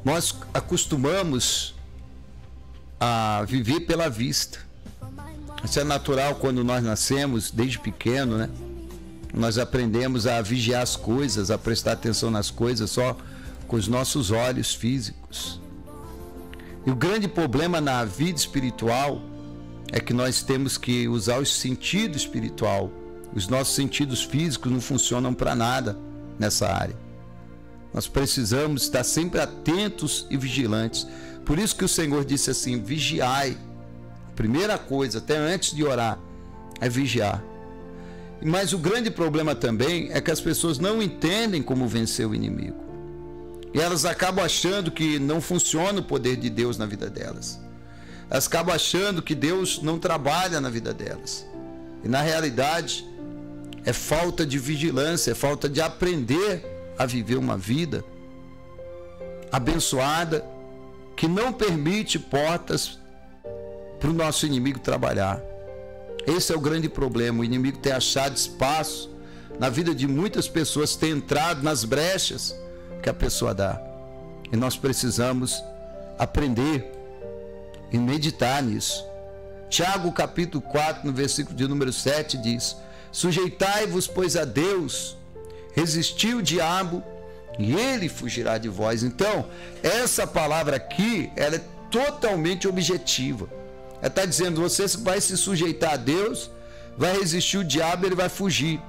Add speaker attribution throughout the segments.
Speaker 1: Nós acostumamos a viver pela vista. Isso é natural quando nós nascemos, desde pequeno, né? Nós aprendemos a vigiar as coisas, a prestar atenção nas coisas só com os nossos olhos físicos. E o grande problema na vida espiritual é que nós temos que usar o sentido espiritual. Os nossos sentidos físicos não funcionam para nada nessa área. Nós precisamos estar sempre atentos e vigilantes. Por isso que o Senhor disse assim: vigiai. A primeira coisa, até antes de orar, é vigiar. Mas o grande problema também é que as pessoas não entendem como vencer o inimigo. E elas acabam achando que não funciona o poder de Deus na vida delas. Elas acabam achando que Deus não trabalha na vida delas. E na realidade, é falta de vigilância, é falta de aprender a viver uma vida abençoada, que não permite portas para o nosso inimigo trabalhar. Esse é o grande problema. O inimigo tem achado espaço na vida de muitas pessoas, tem entrado nas brechas que a pessoa dá. E nós precisamos aprender e meditar nisso. Tiago capítulo 4, no versículo de número 7 diz: sujeitai-vos, pois, a Deus, resisti o diabo e ele fugirá de vós. Então, essa palavra aqui, ela é totalmente objetiva. Ela está dizendo: você vai se sujeitar a Deus, vai resistir o diabo, ele vai fugir.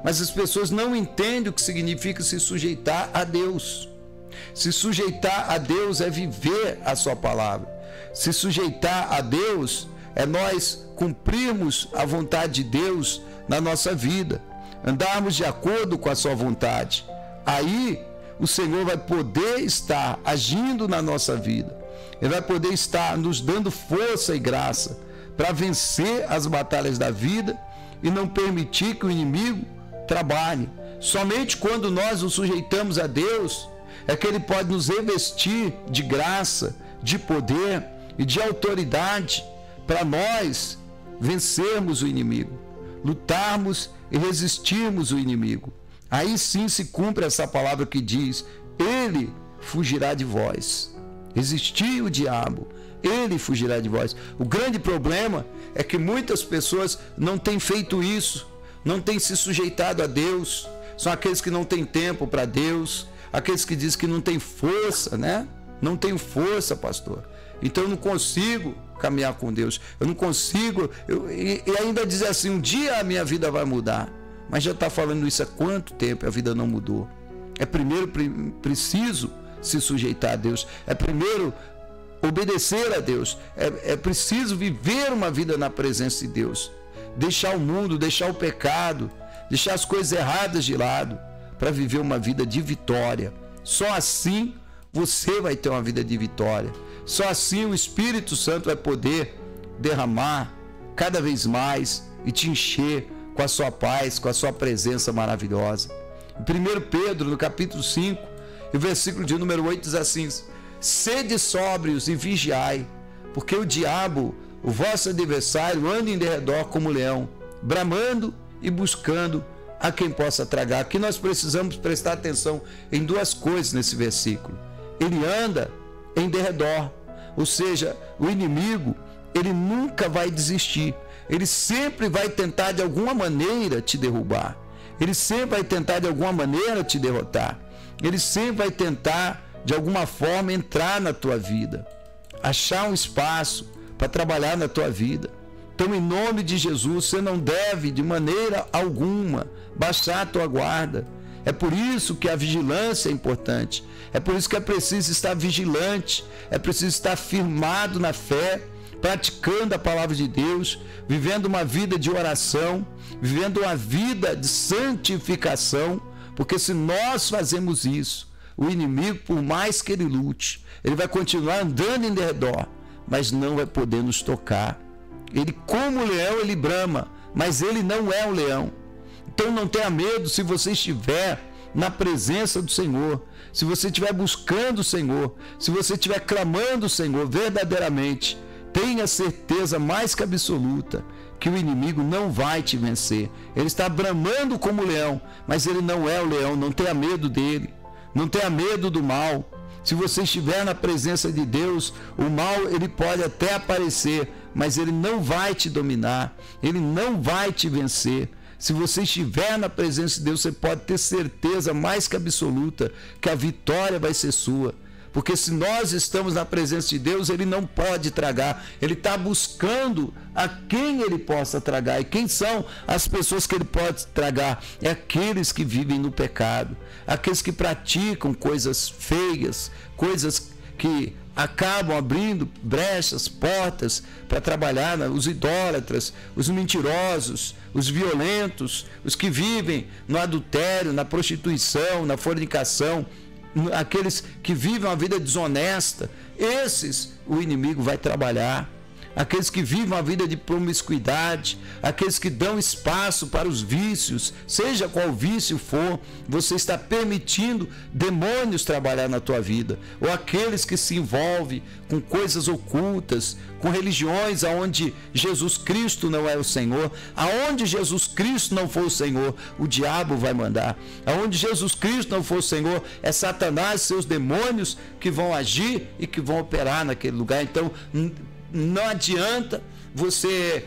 Speaker 1: Mas as pessoas não entendem o que significa se sujeitar a Deus. Se sujeitar a Deus é viver a sua palavra. Se sujeitar a Deus é nós cumprirmos a vontade de Deus na nossa vida, andarmos de acordo com a sua vontade. Aí o Senhor vai poder estar agindo na nossa vida. Ele vai poder estar nos dando força e graça para vencer as batalhas da vida e não permitir que o inimigo trabalhe. Somente quando nós nos sujeitamos a Deus é que Ele pode nos revestir de graça, de poder e de autoridade para nós vencermos o inimigo, lutarmos e resistirmos o inimigo. Aí sim se cumpre essa palavra que diz: ele fugirá de vós. Resistir o diabo, ele fugirá de vós. O grande problema é que muitas pessoas não têm feito isso, não têm se sujeitado a Deus. São aqueles que não têm tempo para Deus, aqueles que dizem que não têm força, né? Não tenho força, pastor, então eu não consigo caminhar com Deus, eu não consigo, e ainda diz assim: um dia a minha vida vai mudar. Mas já está falando isso há quanto tempo? A vida não mudou. É primeiro preciso se sujeitar a Deus, é primeiro obedecer a Deus, é preciso viver uma vida na presença de Deus, deixar o mundo, deixar o pecado, deixar as coisas erradas de lado, para viver uma vida de vitória. Só assim você vai ter uma vida de vitória. Só assim o Espírito Santo vai poder derramar cada vez mais e te encher com a sua paz, com a sua presença maravilhosa. Em 1 Pedro, no capítulo 5, o versículo de número 8 diz assim: sede sóbrios e vigiai, porque o diabo, o vosso adversário, anda em derredor como leão, bramando e buscando a quem possa tragar. Aqui nós precisamos prestar atenção em duas coisas nesse versículo. Ele anda em derredor, ou seja, o inimigo, ele nunca vai desistir. Ele sempre vai tentar de alguma maneira te derrubar. Ele sempre vai tentar de alguma maneira te derrotar. Ele sempre vai tentar de alguma forma entrar na tua vida, achar um espaço para trabalhar na tua vida. Então, em nome de Jesus, você não deve de maneira alguma baixar a tua guarda. É por isso que a vigilância é importante. É por isso que é preciso estar vigilante. É preciso estar firmado na fé, praticando a palavra de Deus, vivendo uma vida de oração, vivendo uma vida de santificação, porque se nós fazemos isso, o inimigo, por mais que ele lute, ele vai continuar andando em redor, mas não vai poder nos tocar. Ele, como leão, ele brama, mas ele não é um leão. Então não tenha medo se você estiver na presença do Senhor, se você estiver buscando o Senhor, se você estiver clamando o Senhor verdadeiramente. Tenha certeza mais que absoluta que o inimigo não vai te vencer. Ele está bramando como leão, mas ele não é o leão. Não tenha medo dele, não tenha medo do mal, Se você estiver na presença de Deus, o mal ele pode até aparecer, mas ele não vai te dominar, ele não vai te vencer. Se você estiver na presença de Deus, você pode ter certeza mais que absoluta que a vitória vai ser sua. Porque se nós estamos na presença de Deus, ele não pode tragar. Ele está buscando a quem ele possa tragar. E quem são as pessoas que ele pode tragar? É aqueles que vivem no pecado, aqueles que praticam coisas feias, coisas que acabam abrindo brechas, portas para trabalhar, os idólatras, os mentirosos, os violentos, os que vivem no adultério, na prostituição, na fornicação, aqueles que vivem uma vida desonesta. Esses o inimigo vai trabalhar. Aqueles que vivem uma vida de promiscuidade, aqueles que dão espaço para os vícios, seja qual vício for, você está permitindo demônios trabalhar na tua vida. Ou aqueles que se envolvem com coisas ocultas, com religiões aonde Jesus Cristo não é o Senhor. Aonde Jesus Cristo não for o Senhor, o diabo vai mandar. Aonde Jesus Cristo não for o Senhor, é Satanás e seus demônios que vão agir e que vão operar naquele lugar. Então, não adianta você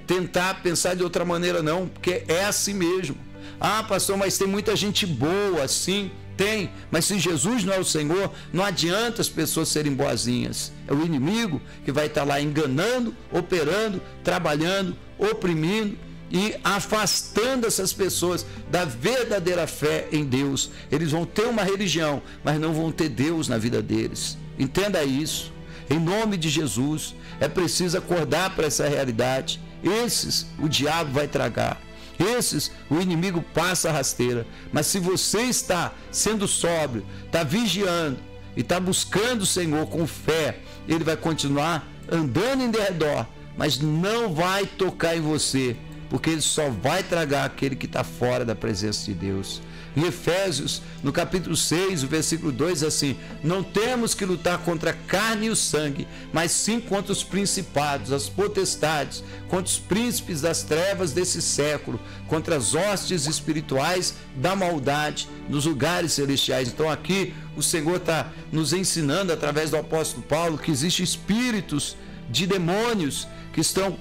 Speaker 1: tentar pensar de outra maneira não, porque é assim mesmo. Ah, pastor, mas tem muita gente boa, assim, tem, mas se Jesus não é o Senhor, não adianta as pessoas serem boazinhas. É o inimigo que vai estar lá enganando, operando, trabalhando, oprimindo e afastando essas pessoas da verdadeira fé em Deus. Eles vão ter uma religião, mas não vão ter Deus na vida deles. Entenda isso. Em nome de Jesus, é preciso acordar para essa realidade. Esses o diabo vai tragar. Esses o inimigo passa a rasteira. Mas se você está sendo sóbrio, está vigiando e está buscando o Senhor com fé, ele vai continuar andando em derredor, mas não vai tocar em você, porque ele só vai tragar aquele que está fora da presença de Deus. Em Efésios, no capítulo 6, o versículo 2, assim: não temos que lutar contra a carne e o sangue, mas sim contra os principados, as potestades, contra os príncipes das trevas desse século, contra as hostes espirituais da maldade nos lugares celestiais. Então aqui o Senhor está nos ensinando, através do apóstolo Paulo, que existem espíritos de demônios que estão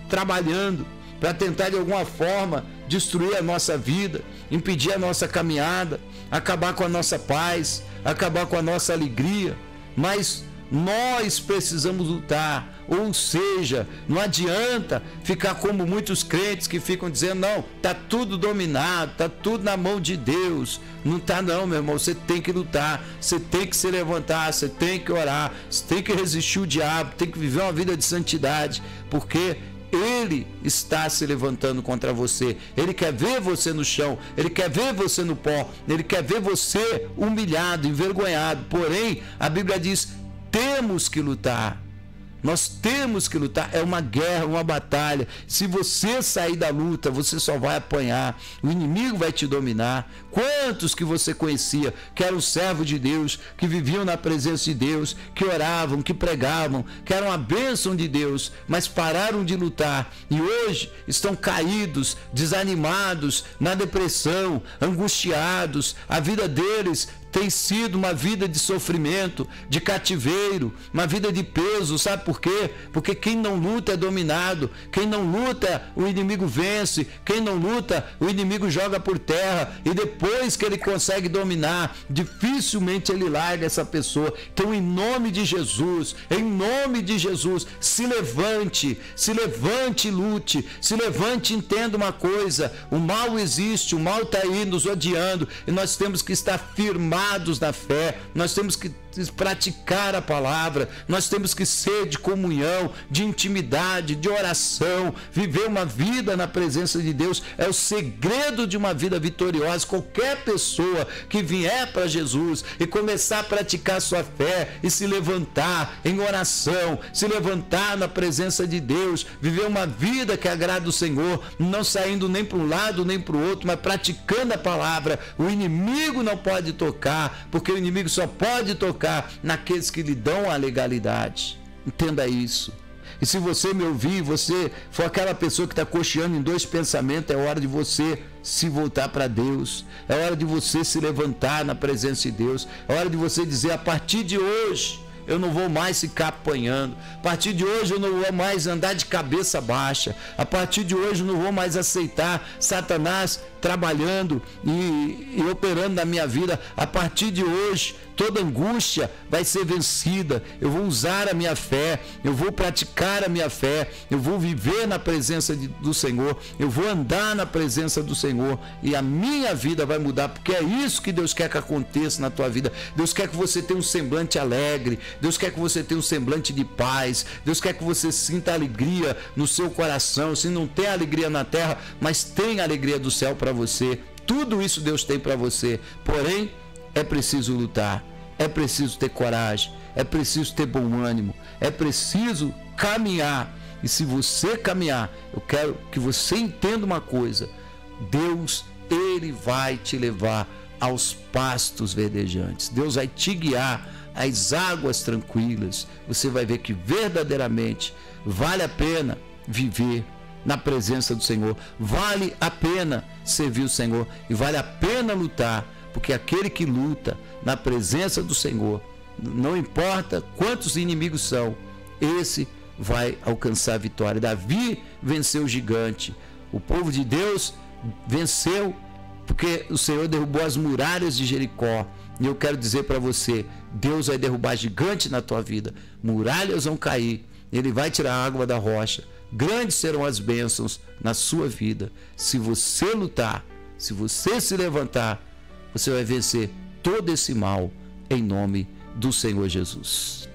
Speaker 1: trabalhando para tentar de alguma forma destruir a nossa vida, impedir a nossa caminhada, acabar com a nossa paz, acabar com a nossa alegria. Mas nós precisamos lutar. Ou seja, não adianta ficar como muitos crentes que ficam dizendo: não, está tudo dominado, está tudo na mão de Deus. Não está não, meu irmão. Você tem que lutar, você tem que se levantar, você tem que orar, você tem que resistir o diabo, tem que viver uma vida de santidade, porque ele está se levantando contra você. Ele quer ver você no chão, ele quer ver você no pó, ele quer ver você humilhado, envergonhado. Porém, a Bíblia diz: temos que lutar. Nós temos que lutar. É uma guerra, uma batalha. Se você sair da luta, você só vai apanhar. O inimigo vai te dominar. Quantos que você conhecia, que eram servos de Deus, que viviam na presença de Deus, que oravam, que pregavam, que eram a bênção de Deus, mas pararam de lutar e hoje estão caídos, desanimados, na depressão, angustiados. A vida deles tem sido uma vida de sofrimento, de cativeiro, uma vida de peso. Sabe por quê? Porque quem não luta é dominado. Quem não luta, o inimigo vence. Quem não luta, o inimigo joga por terra. E depois que ele consegue dominar, dificilmente ele larga essa pessoa. Então, em nome de Jesus, se levante e lute. Se levante e entenda uma coisa: o mal existe, o mal está aí nos odiando, e nós temos que estar firmados na fé, nós temos que praticar a palavra, nós temos que ser de comunhão, de intimidade, de oração, viver uma vida na presença de Deus. É o segredo de uma vida vitoriosa. Qualquer pessoa que vier para Jesus e começar a praticar sua fé e se levantar em oração, se levantar na presença de Deus, viver uma vida que agrada o Senhor, não saindo nem para um lado nem para o outro, mas praticando a palavra, o inimigo não pode tocar, porque o inimigo só pode tocar naqueles que lhe dão a legalidade. Entenda isso. E se você me ouvir, você for aquela pessoa que está cocheando em dois pensamentos, é hora de você se voltar para Deus, é hora de você se levantar na presença de Deus, é hora de você dizer: a partir de hoje eu não vou mais ficar apanhando, a partir de hoje eu não vou mais andar de cabeça baixa, a partir de hoje eu não vou mais aceitar Satanás trabalhando e operando na minha vida. A partir de hoje toda angústia vai ser vencida, eu vou usar a minha fé, eu vou praticar a minha fé, eu vou viver na presença do Senhor, eu vou andar na presença do Senhor e a minha vida vai mudar, porque é isso que Deus quer que aconteça na tua vida. Deus quer que você tenha um semblante alegre, Deus quer que você tenha um semblante de paz, Deus quer que você sinta alegria no seu coração. Se não tem alegria na terra, mas tem alegria do céu para você. Tudo isso Deus tem para você, porém é preciso lutar, é preciso ter coragem, é preciso ter bom ânimo, é preciso caminhar. E se você caminhar, eu quero que você entenda uma coisa: Deus, Ele vai te levar aos pastos verdejantes, Deus vai te guiar às águas tranquilas. Você vai ver que verdadeiramente vale a pena viver na presença do Senhor, vale a pena servir o Senhor e vale a pena lutar, porque aquele que luta na presença do Senhor, não importa quantos inimigos são, esse vai alcançar a vitória. Davi venceu o gigante, o povo de Deus venceu porque o Senhor derrubou as muralhas de Jericó. E eu quero dizer para você: Deus vai derrubar gigante na tua vida, muralhas vão cair, Ele vai tirar a água da rocha, grandes serão as bênçãos na sua vida. Se você lutar, se você se levantar, você vai vencer todo esse mal em nome do Senhor Jesus.